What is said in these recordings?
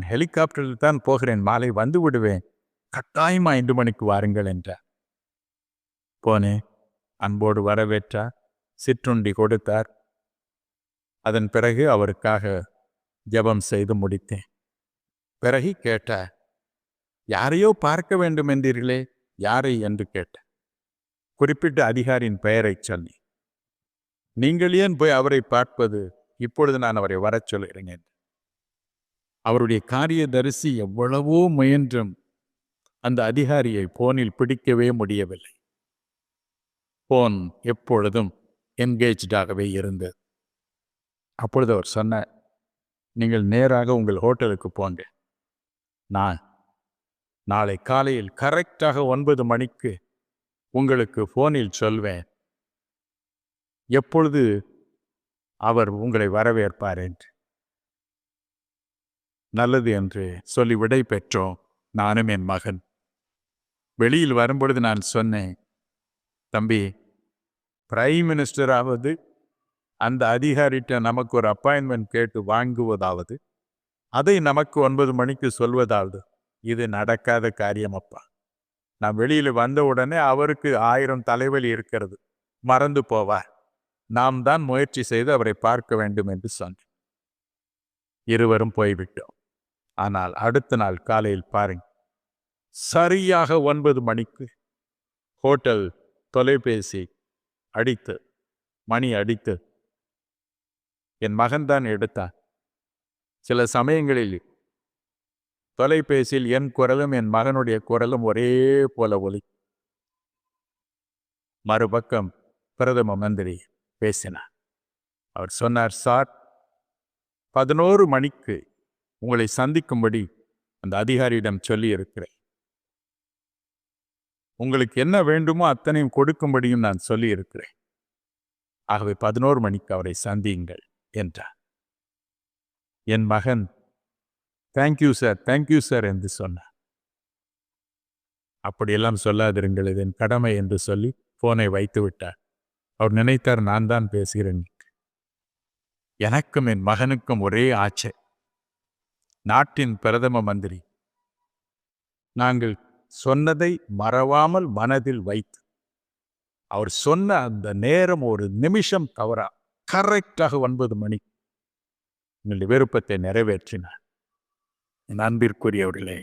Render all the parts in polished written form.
ஹெலிகாப்டரில் தான் போகிறேன், மாலை வந்து விடுவேன், கட்டாயமா 5 மணிக்கு வாருங்கள் என்றார். போனேன். அன்போடு வரவேற்றார், சிற்றுண்டி கொடுத்தார். அதன் பிறகு அவருக்காக ஜெபம் செய்து முடித்தேன். பிறகு கேட்டார், யாரையோ பார்க்க வேண்டும் என்றீர்களே, யாரை என்று கேட்டார். குறிப்பிட்ட அதிகாரியின் பெயரை சொல்லி, நீங்கள் ஏன் போய் அவரை பார்ப்பது, இப்பொழுது நான் அவரை வரச் சொல்கிறேன். அவருடைய காரியதரிசி எவ்வளவோ முயன்றும் அந்த அதிகாரியை போனில் பிடிக்கவே முடியவில்லை. போன் எப்பொழுதும் என்கேஜாகவே இருந்தது. அப்பொழுது அவர் சொன்னார், நீங்கள் நேராக உங்கள் ஹோட்டலுக்கு போங்க, நான் நாளை காலையில் கரெக்டாக 9 மணிக்கு உங்களுக்கு போனில் சொல்வேன், எப்பொழுது அவர் உங்களை வரவேற்பார் என்று. நல்லது என்று சொல்லி விடை பெற்றோம். நானும் என் மகன் வெளியில் வரும்பொழுது நான் சொன்னேன், தம்பி, பிரைம் மினிஸ்டராவது அந்த அதிகாரிட்ட நமக்கு ஒரு அப்பாயின்மெண்ட் கேட்டு வாங்குவதாவது, அதை நமக்கு 9 மணிக்கு சொல்வதாவது, இது நடக்காத காரியம் அப்பா. நான் வெளியில் வந்த உடனே அவருக்கு 1000 தலைவலி இருக்கிறது, மறந்து போவார். நாம் தான் முயற்சி செய்து அவரை பார்க்க வேண்டும் என்று சொன்னேன். இருவரும் போய்விட்டோம். ஆனால் அடுத்த நாள் காலையில் பாருங்க, சரியாக 9 மணிக்கு ஹோட்டல் தொலைபேசி அடித்து, மணி அடித்து, என் மகன்தான் எடுத்தான். சில சமயங்களில் தொலைபேசியில் என் குரலும் என் மகனுடைய குரலும் ஒரே போல ஒலி. மறுபக்கம் பிரதம மந்திரி பேசினார். அவர் சொன்னார், சார், 11 மணிக்கு உங்களை சந்திக்கும்படி அந்த அதிகாரியிடம் சொல்லி இருக்கிறேன். உங்களுக்கு என்ன வேண்டுமோ அத்தனையும் கொடுக்கும்படியும் நான் சொல்லி இருக்கிறேன். ஆகவே 11 மணிக்கு அவரை சந்தியுங்கள் என்றார். என் மகன் தேங்க்யூ சார், தேங்க்யூ சார் என்று சொன்னார். அப்படியெல்லாம் சொல்லாதிருங்கள், இது என் கடமை என்று சொல்லி போனை வைத்து விட்டார். அவர் நினைத்தார் நான் தான் பேசுகிறேன். எனக்கும் என் மகனுக்கும் ஒரே ஆச்சை. நாட்டின் பிரதம மந்திரி நாங்கள் சொன்னதை மறவாமல் மனதில் வைத்து, அவர் சொன்ன அந்த நேரம் ஒரு நிமிஷம் தவறா கரெக்டாக 9 மணி எங்களுடைய விருப்பத்தை நிறைவேற்றினார். என் அன்பிற்குரியவர்களே,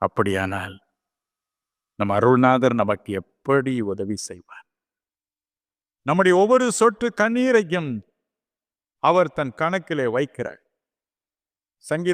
அப்படியானால் நம் அருள்நாதர் நமக்கு எப்படி உதவி செய்வார்? நம்முடைய ஒவ்வொரு சொட்டு கண்ணீரையும் அவர் தன் கணக்கிலே வைக்கிறார். சங்கீதம்